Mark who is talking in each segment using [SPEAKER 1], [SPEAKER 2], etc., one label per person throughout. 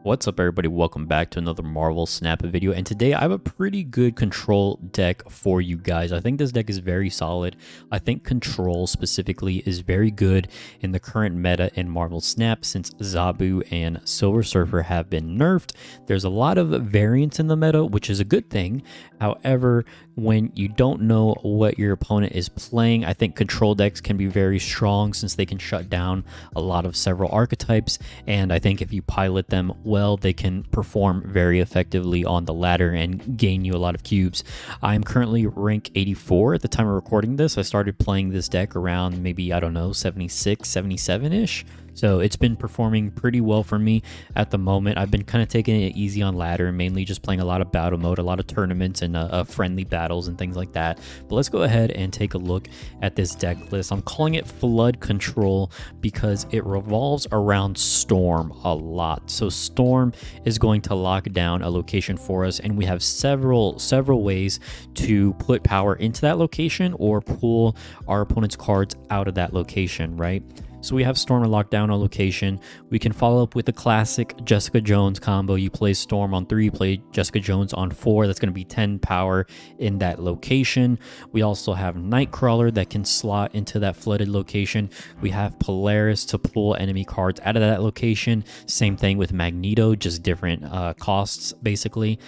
[SPEAKER 1] What's up, everybody? Welcome back to another Marvel Snap video, and today I have a pretty good control deck for you guys. I think this deck is very solid. I think control specifically is very good in the current meta in Marvel Snap since Zabu and Silver Surfer have been nerfed. There's a lot of variance in the meta, which is a good thing. However, when you don't know what your opponent is playing, I think control decks can be very strong since they can shut down a lot of several archetypes, and I think if you pilot them well, they can perform very effectively on the ladder and gain you a lot of cubes. I'm currently rank 84 at the time of recording this. I started playing this deck around maybe, I don't know, 76, 77-ish. So it's been performing pretty well for me at the moment. I've been kind of taking it easy on ladder, mainly just playing a lot of battle mode, a lot of tournaments and friendly battles and things like that. But let's go ahead and take a look at this deck list. I'm calling it Flood Control because it revolves around Storm a lot. So Storm is going to lock down a location for us, and we have several ways to put power into that location or pull our opponent's cards out of that location, right? So we have Storm locked down a location. We can follow up with the classic Jessica Jones combo. You play Storm on 3, you play Jessica Jones on 4. That's going to be 10 power in that location. We also have Nightcrawler that can slot into that flooded location. We have Polaris to pull enemy cards out of that location. Same thing with Magneto, just different costs basically.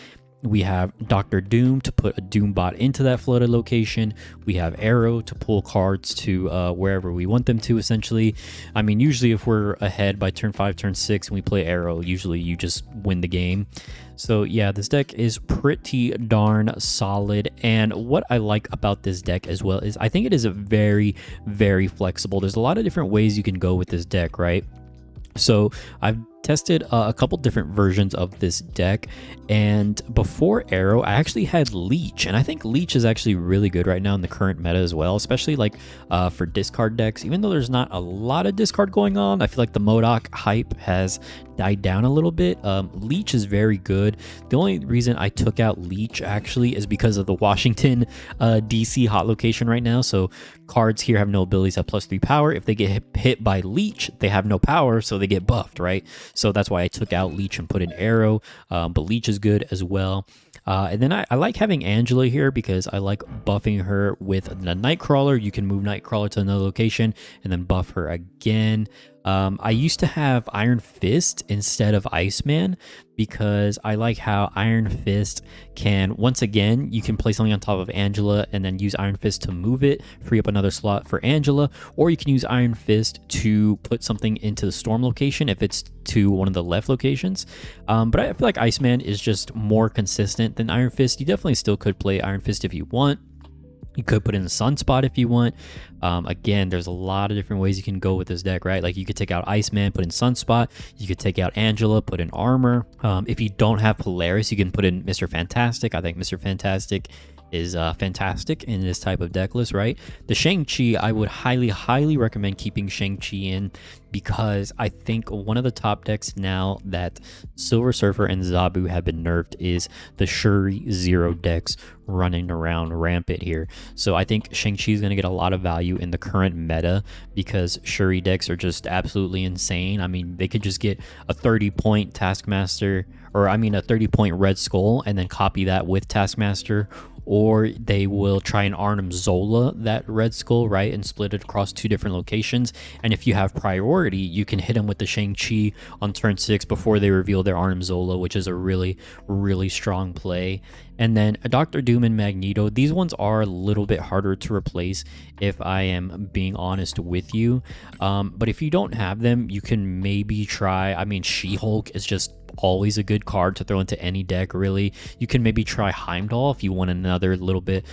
[SPEAKER 1] We have Dr. Doom to put a Doom bot into that flooded location. We have Aero to pull cards to wherever we want them to, essentially. I mean, usually if we're ahead by turn 5, turn 6, and we play Aero, usually you just win the game. So yeah, this deck is pretty darn solid. And what I like about this deck as well is I think it is a very, very flexible. There's a lot of different ways you can go with this deck, right? So I've tested a couple different versions of this deck, and before Aero I actually had Leech, and I think Leech is actually really good right now in the current meta as well, especially like for discard decks. Even though there's not a lot of discard going on, I feel like the MODOK hype has died down a little bit. Leech is very good. The only reason I took out Leech actually is because of the Washington DC hot location right now. So cards here have no abilities at +3 power. If they get hit by Leech, they have no power, so they get buffed, right? So that's why I took out Leech and put in Aero, but Leech is good as well. And then I like having Angela here because I like buffing her with the Nightcrawler. You can move Nightcrawler to another location and then buff her again. I used to have Iron Fist instead of Iceman because I like how Iron Fist can, once again, you can play something on top of Angela and then use Iron Fist to move it, free up another slot for Angela, or you can use Iron Fist to put something into the Storm location if it's to one of the left locations. But I feel like Iceman is just more consistent than Iron Fist. You definitely still could play Iron Fist if you want. You could put in the Sunspot if you want. Again, there's a lot of different ways you can go with this deck, right? Like you could take out Iceman, put in Sunspot. You could take out Angela, put in Armor. If you don't have Polaris, you can put in Mr. Fantastic. I think Mr. Fantastic is fantastic in this type of deck list, right? The Shang-Chi, I would highly recommend keeping Shang-Chi in because I think one of the top decks now that Silver Surfer and Zabu have been nerfed is the Shuri Zero decks running around rampant here. So I think Shang-Chi is going to get a lot of value in the current meta because Shuri decks are just absolutely insane. I mean, they could just get a 30-point Taskmaster, or I mean a 30-point Red Skull, and then copy that with Taskmaster, or they will try and Arnim Zola that Red Skull, right, and split it across 2 different locations. And if you have priority, you can hit them with the Shang-Chi on turn 6 before they reveal their Arnim Zola, which is a really strong play. And then a Dr. Doom and Magneto, these ones are a little bit harder to replace if I am being honest with you. But if you don't have them, you can maybe try, I mean, She-Hulk is just always a good card to throw into any deck, really. You can maybe try Heimdall if you want another little bit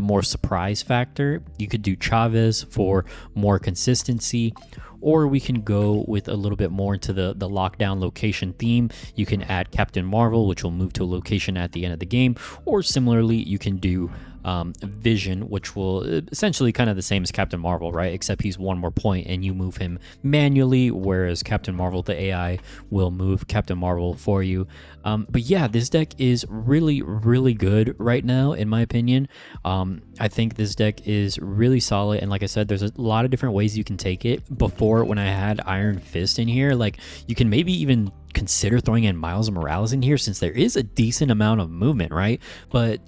[SPEAKER 1] more surprise factor. You could do Chavez for more consistency, or we can go with a little bit more into the lockdown location theme. You can add Captain Marvel, which will move to a location at the end of the game, or similarly you can do Vision, which will essentially kind of the same as Captain Marvel, right? Except he's 1 more point and you move him manually, whereas Captain Marvel, the AI, will move Captain Marvel for you. But yeah, this deck is really good right now, in my opinion. I think this deck is really solid, and like I said, there's a lot of different ways you can take it. Before, when I had Iron Fist in here, like you can maybe even consider throwing in Miles Morales in here, since there is a decent amount of movement, right? But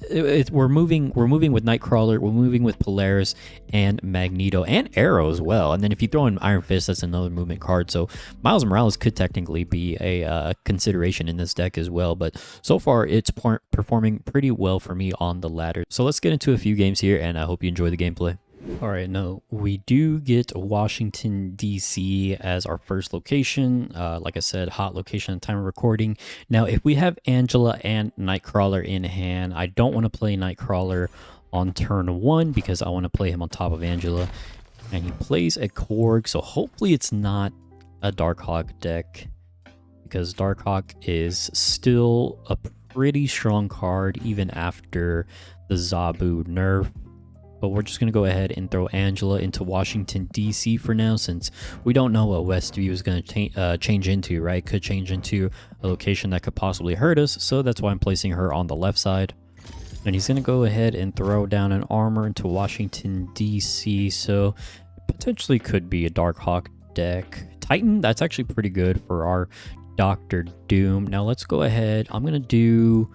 [SPEAKER 1] we're moving with Nightcrawler, we're moving with Polaris and Magneto and Aero as well. And then if you throw in Iron Fist, that's another movement card. So Miles Morales could technically be a consideration in this deck as well. But so far, it's performing pretty well for me on the ladder. So let's get into a few games here, and I hope you enjoy the gameplay. All right, now we do get Washington, D.C. as our first location. Like I said, hot location at the time of recording. Now, if we have Angela and Nightcrawler in hand, I don't want to play Nightcrawler on turn 1 because I want to play him on top of Angela. And he plays a Korg, so hopefully it's not a Darkhawk deck, because Darkhawk is still a pretty strong card even after the Zabu nerf. But we're just going to go ahead and throw Angela into Washington, D.C. for now, since we don't know what Westview is going to change into, right? Could change into a location that could possibly hurt us, so that's why I'm placing her on the left side. And he's going to go ahead and throw down an armor into Washington, D.C., so potentially could be a Darkhawk deck. Titan, that's actually pretty good for our Dr. Doom. Now let's go ahead. I'm going to do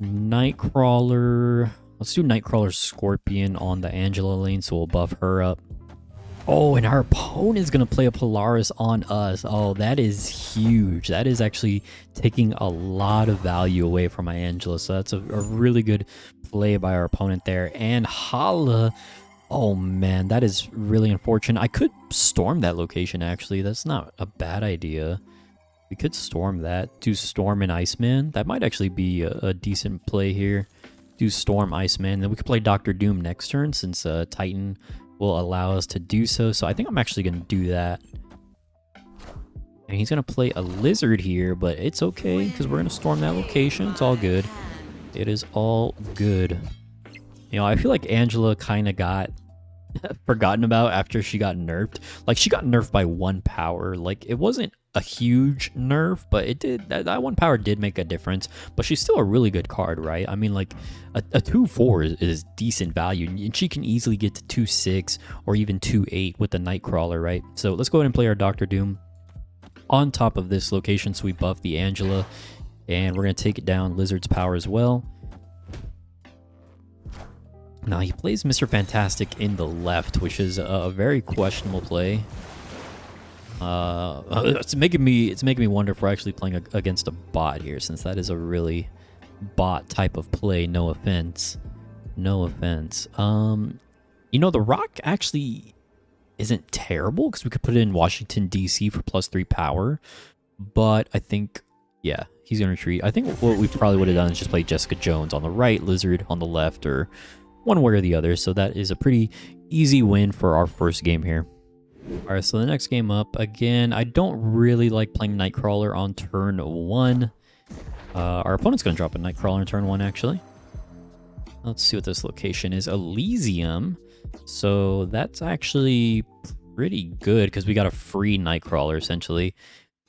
[SPEAKER 1] Nightcrawler. Let's do Nightcrawler Scorpion on the Angela lane, so we'll buff her up. Oh, and our opponent is going to play a Polaris on us. Oh, that is huge. That is actually taking a lot of value away from my Angela, so that's a really good play by our opponent there. And Hala, oh man, that is really unfortunate. I could storm that location, actually. That's not a bad idea. We could storm that. Do Storm and Iceman. That might actually be a decent play here. Do Storm, Iceman. Then we could play Dr. Doom next turn, since Titan will allow us to do so. So I think I'm actually going to do that. And he's going to play a Lizard here, but it's okay, because we're going to storm that location. It's all good. It is all good. You know, I feel like Angela kind of got forgotten about after she got nerfed. Like, she got nerfed by 1 power. Like, it wasn't a huge nerf, but it did, that 1 power did make a difference. But she's still a really good card, right? I mean, like, a 2-4 is decent value, and she can easily get to 2-6 or even 2-8 with the Nightcrawler, right? So let's go ahead and play our Dr. Doom on top of this location, so we buff the Angela, and we're going to take it down Lizard's power as well. Now he plays Mr. Fantastic in the left, which is a very questionable play. It's making me wonder if we're actually playing against a bot here, since that is a really bot type of play. No offense. No offense. You know, the Rock actually isn't terrible, because we could put it in Washington, D.C. for +3 power. But I think, yeah, he's going to retreat. I think what we probably would have done is just play Jessica Jones on the right, Lizard on the left, or one way or the other. So that is a pretty easy win for our first game here. All right, so the next game up, again, I don't really like playing Nightcrawler on turn 1. Our opponent's going to drop a Nightcrawler on turn 1, actually. Let's see what this location is. Elysium. So that's actually pretty good, because we got a free Nightcrawler, essentially.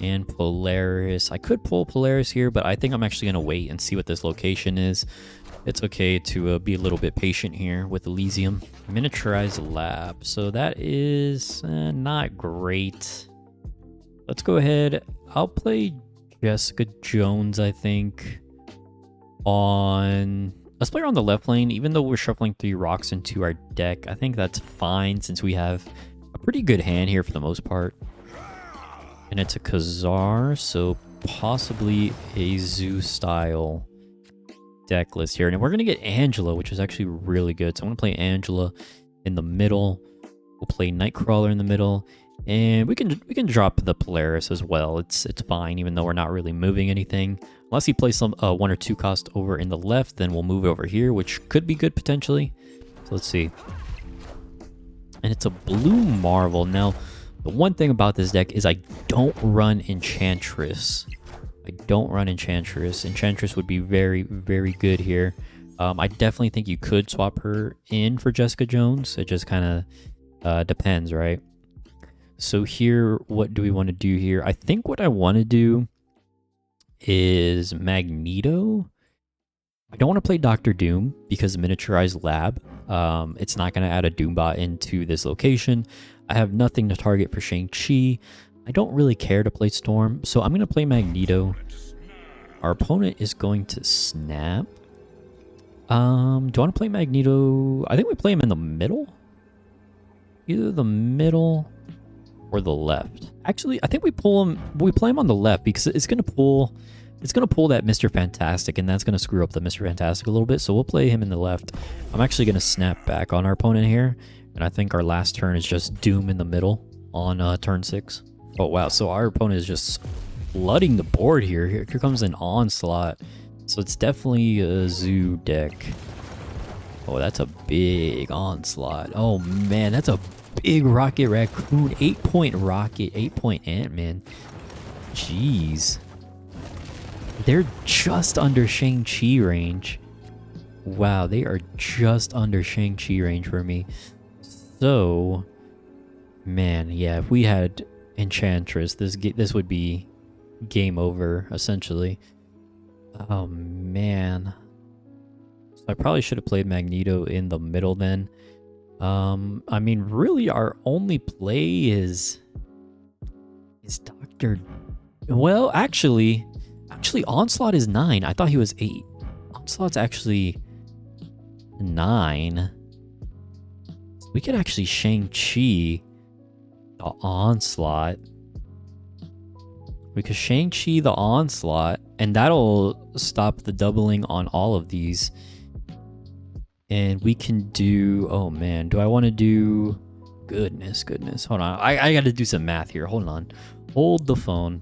[SPEAKER 1] And Polaris. I could pull Polaris here, but I think I'm actually going to wait and see what this location is. It's okay to be a little bit patient here with Elysium. Miniaturized Lab. So that is not great. Let's go ahead. I'll play Jessica Jones, I think. Let's play her on the left lane, even though we're shuffling 3 rocks into our deck. I think that's fine, since we have a pretty good hand here for the most part. And it's a Khazar, so possibly a Zoo-style deck list here. And we're going to get Angela, which is actually really good. So I'm going to play Angela in the middle. We'll play Nightcrawler in the middle. And we can drop the Polaris as well. It's fine, even though we're not really moving anything. Unless he plays some 1 or 2 cost over in the left, then we'll move over here, which could be good potentially. So let's see. And it's a blue Marvel. Now, the one thing about this deck is I don't run Enchantress. I don't run Enchantress. Enchantress would be very, very good here. I definitely think you could swap her in for Jessica Jones. It just kind of depends, right? So here, what do we want to do here? I think what I want to do is Magneto. I don't want to play Dr. Doom because Miniaturized Lab. It's not going to add a Doombot into this location. I have nothing to target for Shang-Chi. I don't really care to play Storm, so I'm going to play Magneto. Our opponent is going to snap. Do I want to play Magneto? I think we play him in the middle. Either the middle or the left. Actually, I think we play him on the left because it's going to pull that Mr. Fantastic, and that's going to screw up the Mr. Fantastic a little bit. So we'll play him in the left. I'm actually going to snap back on our opponent here, and I think our last turn is just Doom in the middle on turn 6. Oh wow, so our opponent is just flooding the board here. Here comes an Onslaught. So it's definitely a Zoo deck. Oh, that's a big Onslaught. Oh man, that's a big Rocket Raccoon. 8-point Rocket, 8-point Ant-Man. Jeez. They're just under Shang-Chi range. Wow, they are just under Shang-Chi range for me. So, man, yeah, if we had Enchantress, this would be game over, essentially. Oh, man. So I probably should have played Magneto in the middle then. I mean, really, our only play is Dr. Well, actually, Onslaught is 9. I thought he was 8. Onslaught's actually 9. So we could actually Shang-Chi the Onslaught. We could Shang-Chi the Onslaught, and that'll stop the doubling on all of these. And we can do... Oh, man. Do I want to do... Goodness. Hold on. I got to do some math here. Hold on. Hold the phone.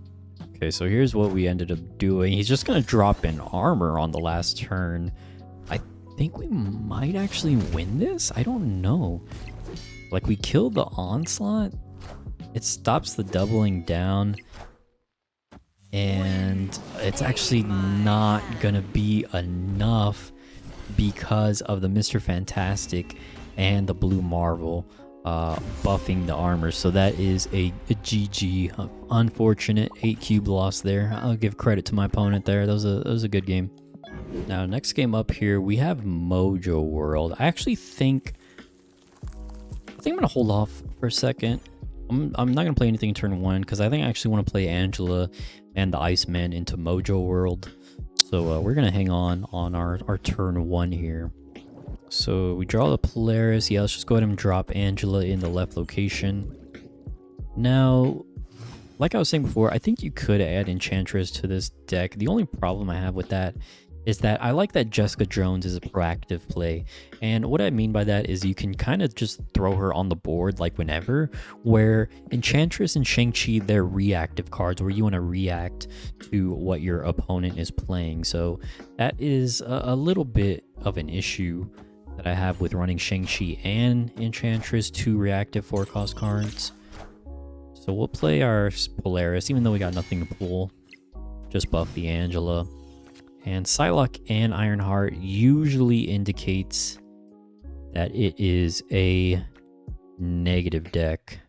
[SPEAKER 1] Okay, so here's what we ended up doing. He's just going to drop in armor on the last turn. I think we might actually win this. I don't know. Like, we killed the Onslaught. It stops the doubling down. And it's actually not going to be enough because of the Mr. Fantastic and the Blue Marvel buffing the armor. So that is a GG. Unfortunate 8 cube loss there. I'll give credit to my opponent there. That was a good game. Now, next game up here, we have Mojo World. I think I'm going to hold off for a second. I'm not going to play anything in turn 1 because I think I actually want to play Angela and the Iceman into Mojo World. So we're going to hang on our turn 1 here. So we draw the Polaris. Yeah, let's just go ahead and drop Angela in the left location. Now, like I was saying before, I think you could add Enchantress to this deck. The only problem I have with that is that I like that Jessica Jones is a proactive play. And what I mean by that is you can kind of just throw her on the board like whenever, where Enchantress and Shang-Chi, they're reactive cards where you want to react to what your opponent is playing. So that is a little bit of an issue that I have with running Shang-Chi and Enchantress, 2 reactive 4-cost cards. So we'll play our Polaris, even though we got nothing to pull. Just buff the Angela. And Psylocke and Ironheart usually indicates that it is a negative deck.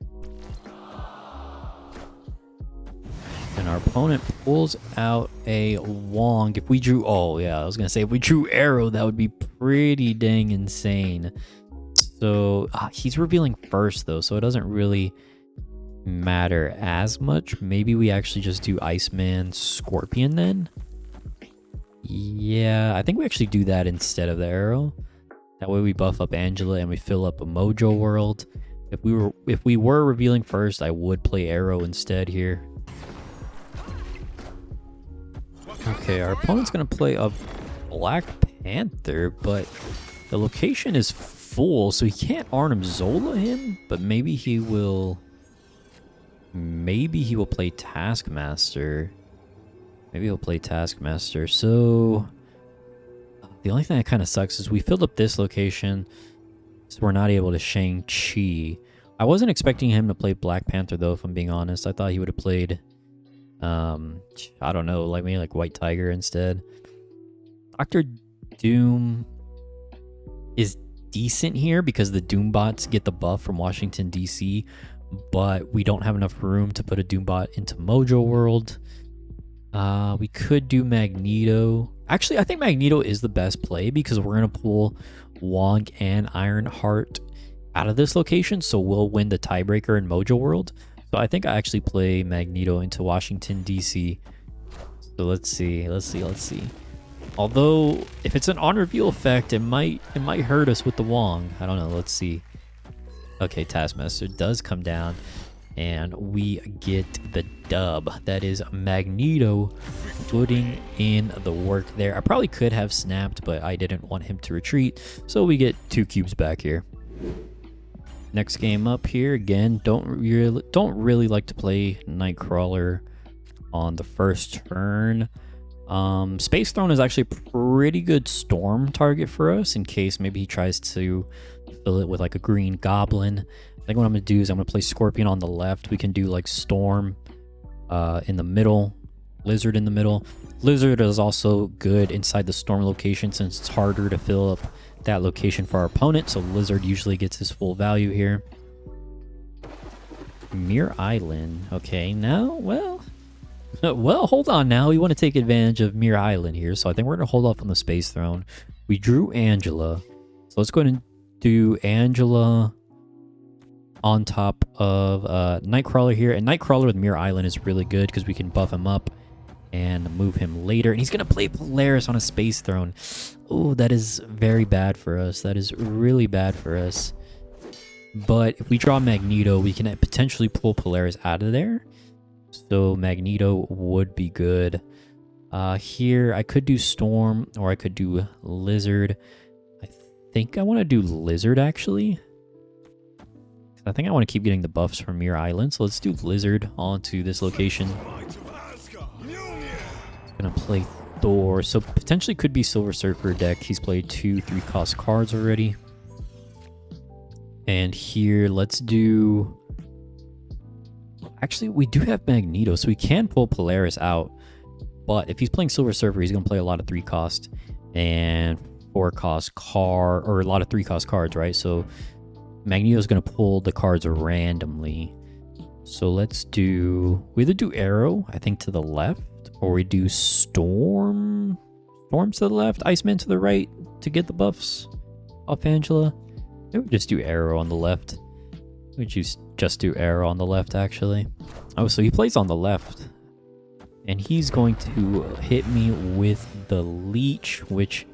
[SPEAKER 1] And our opponent pulls out a Wong. If we drew... Oh, yeah, I was going to say, if we drew Aero, that would be pretty dang insane. So, he's revealing first, though, so it doesn't really matter as much. Maybe we actually just do Iceman Scorpion then? Yeah, I think we actually do that instead of the Aero. That way we buff up Angela and we fill up a Mojo World. If we were revealing first, I would play Aero instead here. Okay, our opponent's gonna play a Black Panther, but the location is full, so he can't Arnim Zola him, but maybe he will play Taskmaster. Maybe he'll play Taskmaster. So the only thing that kind of sucks is we filled up this location, so we're not able to Shang-Chi. I wasn't expecting him to play Black Panther, though, if I'm being honest. I thought he would have played, I don't know, like maybe like White Tiger instead. Dr. Doom is decent here because the Doombots get the buff from Washington, D.C., but we don't have enough room to put a Doombot into Mojo World. We could do Magneto. Actually, I think Magneto is the best play because we're going to pull Wong and Ironheart out of this location, so we'll win the tiebreaker in Mojo World. So So I think I actually play Magneto into Washington, D.C. So let's see. Although, if it's an on reveal effect, it might hurt us with the Wong. I don't know. Let's see. Okay, Taskmaster does come down, and we get the dub. That is Magneto putting in the work there. I probably could have snapped, but I didn't want him to retreat, so we get 2 cubes back here. Next game up here, again, don't really like to play Nightcrawler on the first turn. Space Throne is actually a pretty good storm target for us in case maybe he tries to fill it with like a green goblin. I think what I'm gonna do is I'm gonna play Scorpion on the left. We can do like Storm in the middle, Lizard in the middle. Lizard is also good inside the Storm location since it's harder to fill up that location for our opponent, so Lizard usually gets his full value here. Mirror Island. Okay, now, well, hold on now. We want to take advantage of Mirror Island here, so I think we're going to hold off on the Space Throne. We drew Angela, so let's go ahead and do Angela on top of Nightcrawler here. And Nightcrawler with Mirror Island is really good because we can buff him up and move him later. And he's going to play Polaris on a Space Throne. Oh, that is very bad for us. That is really bad for us. But if we draw Magneto, we can potentially pull Polaris out of there. So Magneto would be good. Here, I could do Storm or I could do Lizard. I think I want to do Lizard, actually. I think I want to keep getting the buffs from Mirror Island. So let's do Lizard onto this location. Gonna play Thor, so potentially could be Silver Surfer deck. He's played 2 3-cost cards already. And here, let's do... Actually, we do have Magneto, so we can pull Polaris out. But if he's playing Silver Surfer, he's gonna play a lot of 3-cost and 4-cost card, or a lot of 3-cost cards, right? So Magneto's gonna pull the cards randomly. So let's do... We either do Aero, I think, to the left. Or we do Storm to the left, Iceman to the right to get the buffs off Angela. Maybe we just do Aero on the left. We just do Aero on the left, actually. Oh, so he plays on the left. And he's going to hit me with the Leech, which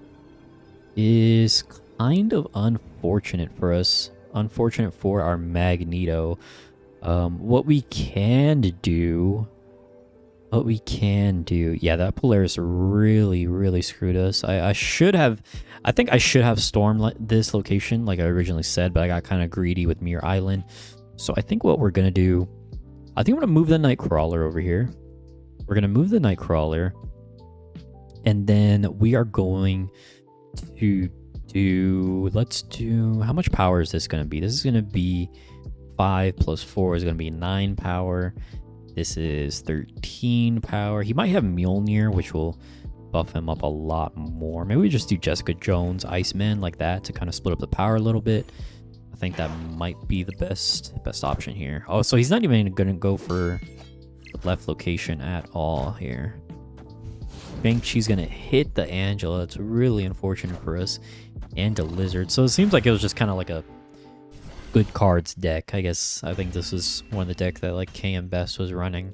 [SPEAKER 1] is kind of unfortunate for us. Unfortunate for our Magneto. What we can do... Yeah, that Polaris really screwed us. I think I should have stormed this location like I originally said, but I got kind of greedy with Mirror Island. So I think what we're going to do, I think I'm going to move the Nightcrawler over here. We're going to move the Nightcrawler. And then we are going to do, how much power is this going to be? This is going to be 5 plus 4 is going to be 9 power. This is 13 power. He might have Mjolnir, which will buff him up a lot more. Maybe we just do Jessica Jones, Iceman, like that to kind of split up the power a little bit. I think that might be the best option here. Oh, so he's not even going to go for the left location at all here. Shang-Chi's going to hit the Angela. It's really unfortunate for us. And a Lizard. So it seems like it was just kind of like a good cards deck. I think this was one of the decks that like KM Best was running.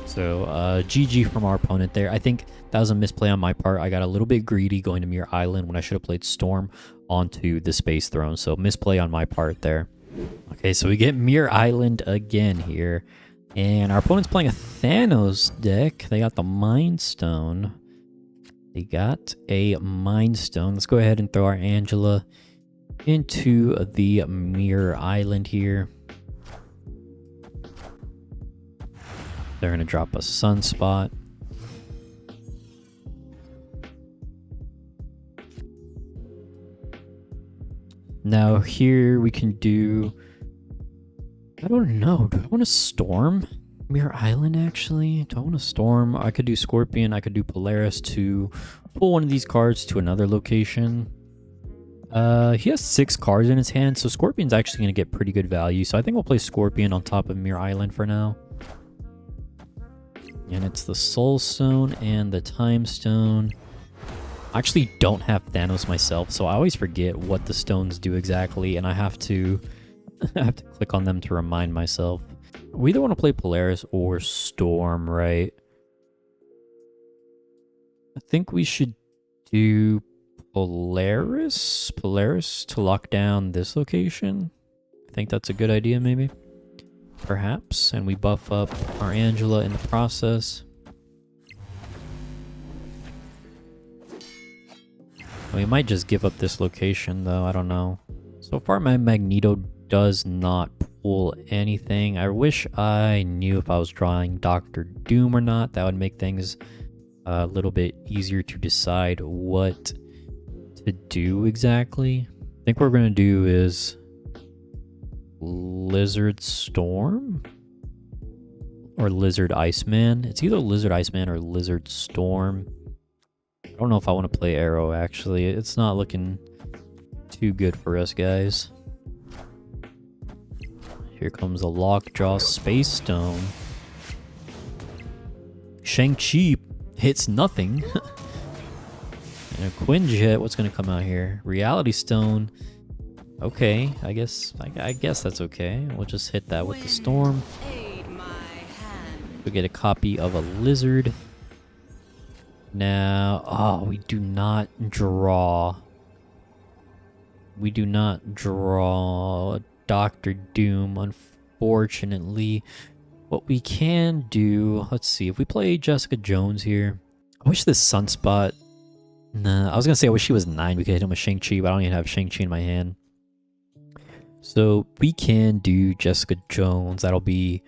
[SPEAKER 1] So GG from our opponent there. I think that was a misplay on my part. I got a little bit greedy going to Mirror Island when I should have played Storm onto the Space Throne. So misplay on my part there. Okay, so we get Mirror Island again here. And our opponent's playing a Thanos deck. They got the Mind Stone. Let's go ahead and throw our Angela into the Mirror Island here. They're going to drop a Sunspot. Now here we can do... I don't know. Do I want to Storm Mirror Island, actually? Do I want to Storm? I could do Scorpion. I could do Polaris to pull one of these cards to another location. He has 6 cards in his hand, so Scorpion's actually going to get pretty good value. So I think we'll play Scorpion on top of Mirror Island for now. And it's the Soul Stone and the Time Stone. I actually don't have Thanos myself, so I always forget what the stones do exactly, and I have to click on them to remind myself. We either want to play Polaris or Storm, right? I think we should do Polaris to lock down this location. I think that's a good idea, maybe. Perhaps. And we buff up our Angela in the process. We might just give up this location, though. I don't know. So far, my Magneto does not pull anything. I wish I knew if I was drawing Doctor Doom or not. That would make things a little bit easier to decide what to do exactly. I think what we're going to do is Lizard Storm or Lizard Iceman. It's either Lizard Iceman or Lizard Storm. I don't know if I want to play Aero, actually. It's not looking too good for us, guys. Here comes a Lockjaw Space Stone. Shang-Chi hits nothing. And a Quinjet, what's going to come out here? Reality Stone. Okay, I guess that's okay. We'll just hit that with the Storm. We get a copy of a Lizard. Now, oh, we do not draw. We do not draw Doctor Doom, unfortunately. What we can do, let's see, if we play Jessica Jones here. I wish this Sunspot. Nah, I was gonna say I wish she was 9. We could hit him with Shang-Chi, but I don't even have Shang-Chi in my hand. So we can do Jessica Jones. That'll be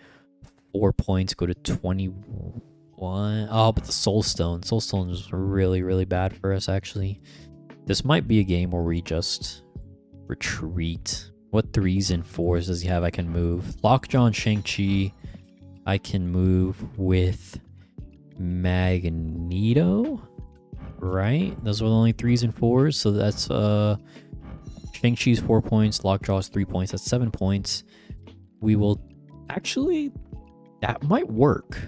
[SPEAKER 1] 4 points, go to 21. Oh, but the Soul Stone. Soul Stone is really, really bad for us, actually. This might be a game where we just retreat. What 3s and 4s does he have I can move? Lockjaw and Shang-Chi. I can move with Magneto. Right? Those are the only 3s and 4s. So that's Shang-Chi's 4 points. Lockjaw's 3 points. That's 7 points. We will actually... That might work.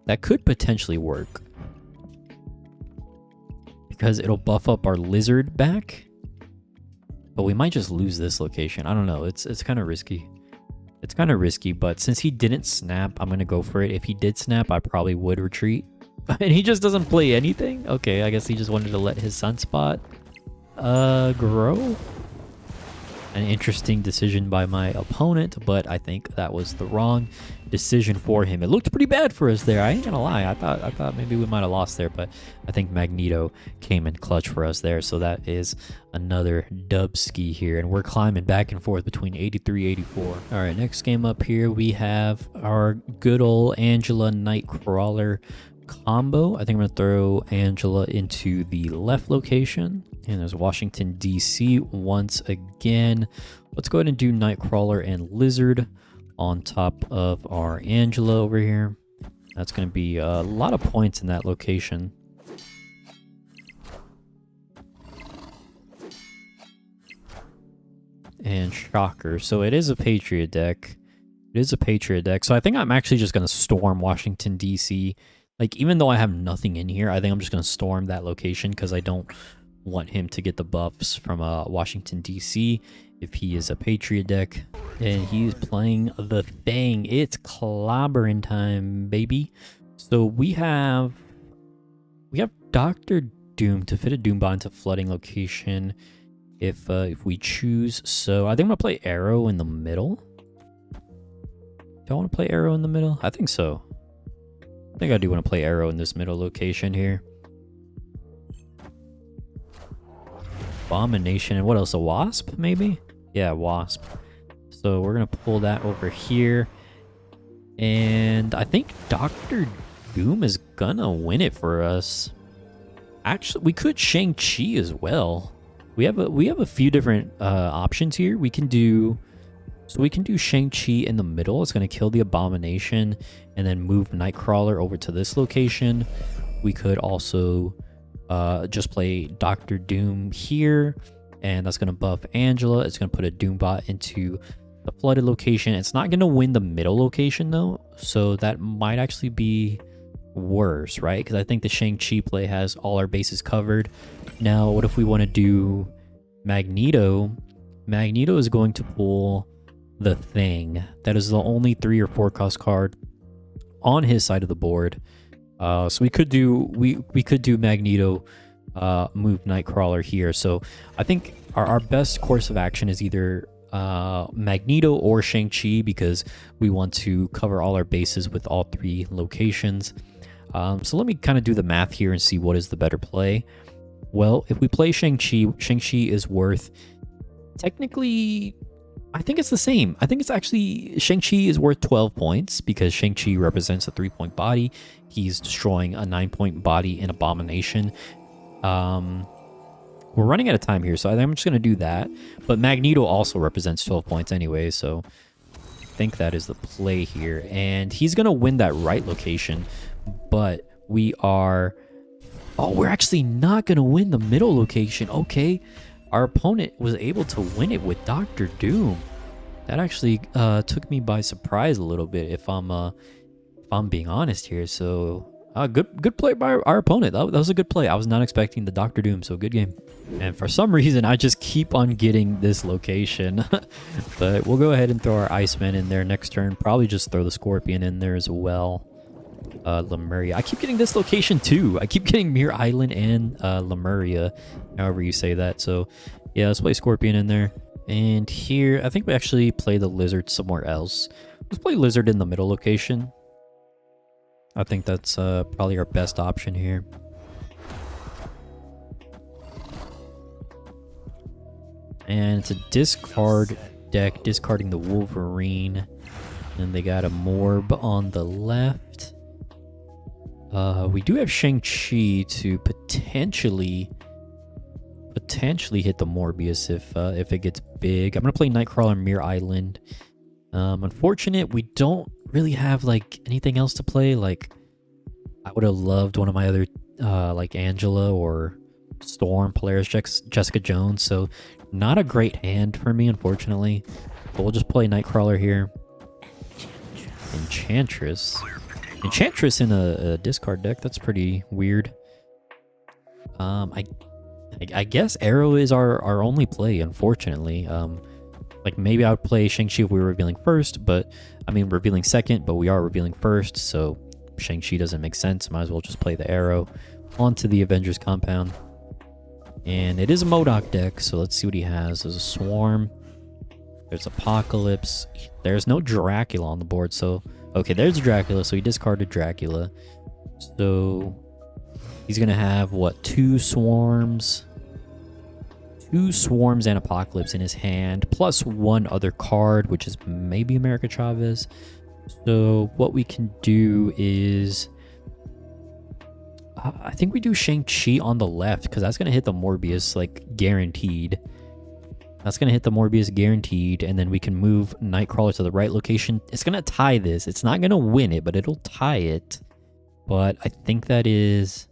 [SPEAKER 1] That could potentially work. Because it'll buff up our Lizard back. But we might just lose this location. I don't know. It's kind of risky. It's kind of risky, but since he didn't snap, I'm going to go for it. If he did snap, I probably would retreat. And he just doesn't play anything? Okay, I guess he just wanted to let his Sunspot grow. An interesting decision by my opponent, but I think that was the wrong decision for him. It looked pretty bad for us there. I ain't gonna lie. I thought maybe we might have lost there, but I think Magneto came in clutch for us there. So that is another dubski here, and we're climbing back and forth between 83, 84. All right, next game up here we have our good old Angela Nightcrawler combo. I think I'm gonna throw Angela into the left location. And there's Washington, D.C. once again. Let's go ahead and do Nightcrawler and Lizard on top of our Angela over here. That's going to be a lot of points in that location. And Shocker. So it is a Patriot deck. It is a Patriot deck. So I think I'm actually just going to storm Washington, D.C. Like, even though I have nothing in here, I think I'm just going to storm that location because I don't want him to get the buffs from Washington, D.C. if he is a Patriot deck. And he's playing the thing. It's clobbering time, baby. So we have Dr. Doom to fit a Doombot into flooding location if we choose. So I think I'm going to play Aero in the middle. Do I want to play Aero in the middle? I think so. I think I do want to play Aero in this middle location here. Abomination, and what else? A Wasp, maybe? Yeah, Wasp. So we're going to pull that over here. And I think Dr. Doom is going to win it for us. Actually, we could Shang-Chi as well. We have a few different options here. We can do Shang-Chi in the middle. It's going to kill the Abomination and then move Nightcrawler over to this location. We could also just play Dr. Doom here, and that's going to buff Angela. It's going to put a Doombot into the flooded location. It's not going to win the middle location, though, so that might actually be worse, right? Because I think the Shang-Chi play has all our bases covered. Now, what if we want to do Magneto? Magneto is going to pull the Thing. That is the only 3 or 4 cost card on his side of the board. So we could do Magneto, move Nightcrawler here. So I think our best course of action is either Magneto or Shang-Chi, because we want to cover all our bases with all 3 locations. So let me kind of do the math here and see what is the better play. Well, if we play Shang-Chi, Shang-Chi is worth, technically, I think it's the same. I think it's actually, Shang-Chi is worth 12 points because Shang-Chi represents a 3-point body. He's destroying a 9-point body in Abomination. We're running out of time here, so I think I'm just going to do that. But Magneto also represents 12 points anyway, so I think that is the play here. And he's going to win that right location, but we are... Oh, we're actually not going to win the middle location. Okay, our opponent was able to win it with Dr. Doom. That actually took me by surprise a little bit, if I'm being honest here. So good play by our opponent. That was a good play. I was not expecting the Dr. Doom, so good game. And for some reason, I just keep on getting this location. But we'll go ahead and throw our Iceman in there next turn. Probably just throw the Scorpion in there as well. Lemuria. I keep getting this location too. I keep getting Muir Island and Lemuria, however you say that. So yeah, let's play Scorpion in there. And here, I think we actually play the Lizard somewhere else. Let's play Lizard in the middle location. I think that's probably our best option here. And it's a discard deck, discarding the Wolverine. And they got a Morb on the left. We do have Shang-Chi to potentially hit the Morbius if it gets big. I'm gonna play Nightcrawler Mirror Island. Unfortunate, we don't really have like anything else to play. Like, I would have loved one of my other like Angela or Storm, Polaris, Jessica Jones. So not a great hand for me, unfortunately. But we'll just play Nightcrawler here. Enchantress in a discard deck. That's pretty weird. I guess Aero is our only play, unfortunately. Like, maybe I would play Shang-Chi if we were revealing first, but I mean, revealing second, but we are revealing first, so Shang-Chi doesn't make sense. Might as well just play the Aero onto the Avengers compound. And it is a MODOK deck, so let's see what he has. There's a Swarm. There's Apocalypse. There's no Dracula on the board, so... Okay, there's Dracula, so he discarded Dracula. So he's going to have, what, 2 Swarms? 2 Swarms and Apocalypse in his hand, plus 1 other card, which is maybe America Chavez. So what we can do is... I think we do Shang-Chi on the left, because that's going to hit the Morbius, like, guaranteed. That's going to hit the Morbius guaranteed, and then we can move Nightcrawler to the right location. It's going to tie this. It's not going to win it, but it'll tie it. But I think that is...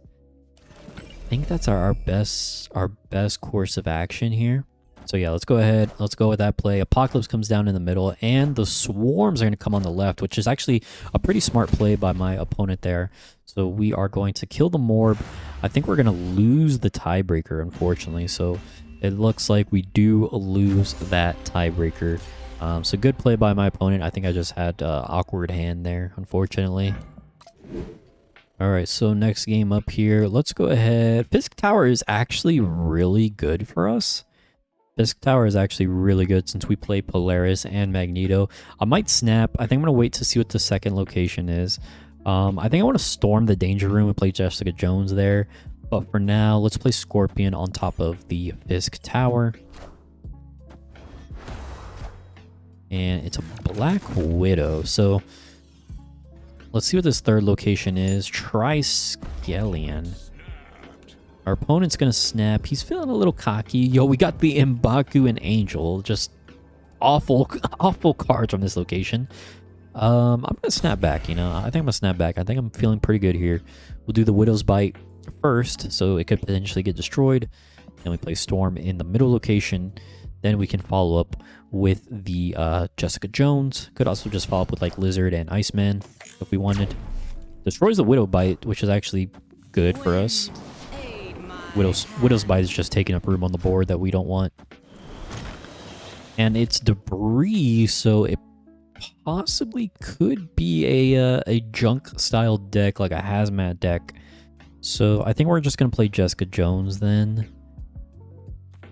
[SPEAKER 1] I think that's our best course of action here. So yeah, let's go ahead. Let's go with that play. Apocalypse comes down in the middle, and the Swarms are going to come on the left, which is actually a pretty smart play by my opponent there. So we are going to kill the Morb. I think we're going to lose the tiebreaker, unfortunately. So... it looks like we do lose that tiebreaker. So good play by my opponent. I think I just had awkward hand there, unfortunately. Alright, so next game up here. Let's go ahead. Fisk Tower is actually really good for us. Fisk Tower is actually really good since we play Polaris and Magneto. I might snap. I think I'm going to wait to see what the second location is. I think I want to storm the Danger Room and play Jessica Jones there. But for now, let's play Scorpion on top of the Fisk Tower. And it's a Black Widow. So let's see what this third location is. Triskelion. Our opponent's going to snap. He's feeling a little cocky. Yo, we got the M'Baku and Angel. Just awful cards from this location. I'm going to snap back, you know. I think I'm going to snap back. I think I'm feeling pretty good here. We'll do the Widow's Bite first, so it could potentially get destroyed. Then we play Storm in the middle location. Then we can follow up with the Jessica Jones. Could also just follow up with like Lizard and Iceman if we wanted. Destroys the Widow Bite, which is actually good for us. Widow's Bite is just taking up room on the board that we don't want. and it's debris, so it possibly could be a junk style deck, like a hazmat deck. So I think we're just gonna play Jessica Jones then.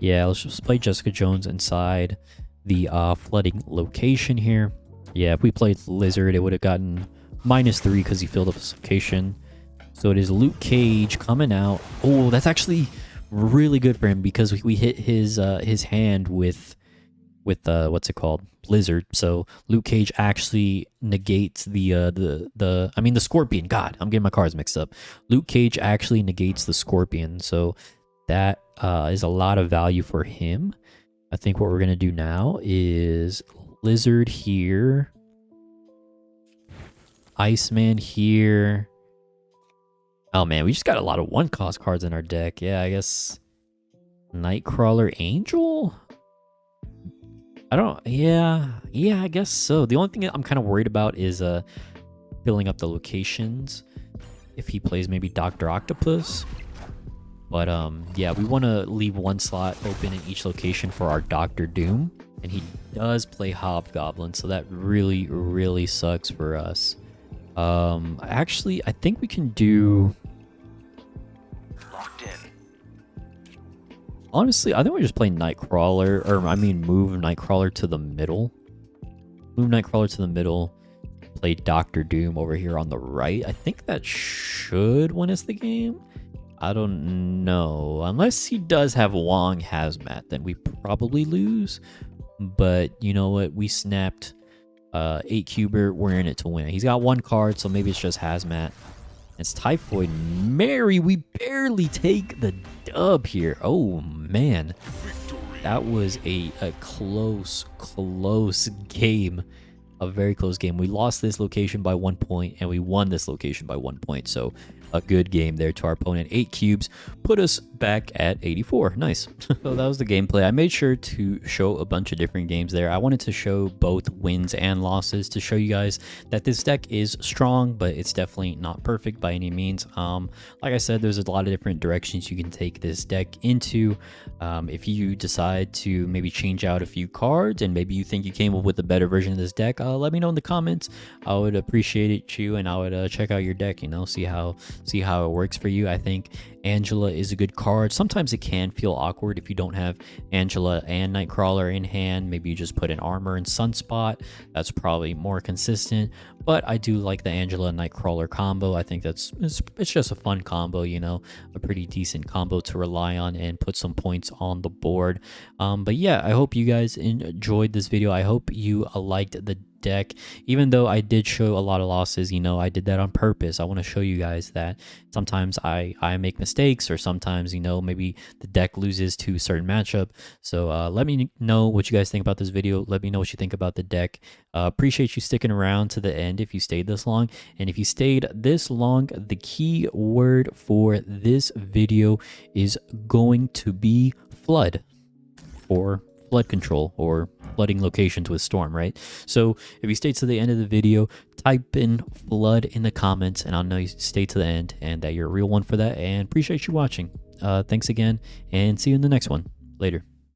[SPEAKER 1] Yeah, let's just play Jessica Jones inside the flooding location here. Yeah, if we played Lizard, it would have gotten -3 because he filled up this location. So it is Luke Cage coming out. Oh, that's actually really good for him because we hit his hand with what's it called, Blizzard. So Luke Cage actually negates I mean the Scorpion. God, I'm getting my cards mixed up. Luke Cage actually negates the Scorpion. So that is a lot of value for him. I think what we're gonna do now is Lizard here, Iceman here. Oh man, we just got a lot of 1-cost cards in our deck. Yeah, I guess Nightcrawler Angel. Yeah, I guess so. The only thing I'm kind of worried about is filling up the locations if he plays maybe Dr. Octopus. But yeah, we want to leave one slot open in each location for our Doctor Doom, and he does play Hobgoblin, so that really sucks for us. Actually, I think we can do.
[SPEAKER 2] Locked in.
[SPEAKER 1] Honestly, I think we just play Nightcrawler, or I mean, move Nightcrawler to the middle. Move Nightcrawler to the middle. Play Doctor Doom over here on the right. I think that should win us the game. I don't know. Unless he does have Wong Hazmat, then we probably lose. But you know what? We snapped 8-cuber. We're in it to win. He's got 1 card, so maybe it's just Hazmat. It's Typhoid Mary. We barely take the dub here. Oh, man. That was a close game. A very close game. We lost this location by 1 point, and we won this location by 1 point. So a good game there to our opponent. 8 cubes put us back at 84. Nice. So that was the gameplay. I made sure to show a bunch of different games there. I wanted to show both wins and losses to show you guys that this deck is strong, but it's definitely not perfect by any means. Like I said, there's a lot of different directions you can take this deck into. If you decide to maybe change out a few cards and maybe you think you came up with a better version of this deck, let me know in the comments. I would appreciate it, and I would check out your deck, see how it works for you. I think Angela is a good card. Sometimes it can feel awkward if you don't have Angela and Nightcrawler in hand. Maybe you just put an Armor and Sunspot. That's probably more consistent. But I do like the Angela and Nightcrawler combo. I think it's just a fun combo, a pretty decent combo to rely on and put some points on the board. But yeah, I hope you guys enjoyed this video. I hope you liked the deck. Even though I did show a lot of losses, I did that on purpose. I want to show you guys that sometimes I make mistakes, or sometimes maybe the deck loses to a certain matchup. So let me know what you guys think about this video. Let me know what you think about the deck. Appreciate you sticking around to the end if you stayed this long. And if you stayed this long, the key word for this video is going to be flood, or flood control, or flooding locations with storm, right? So if you stay to the end of the video, type in flood in the comments, and I'll know you stay to the end and that you're a real one for that. And appreciate you watching. Thanks again, and see you in the next one. Later.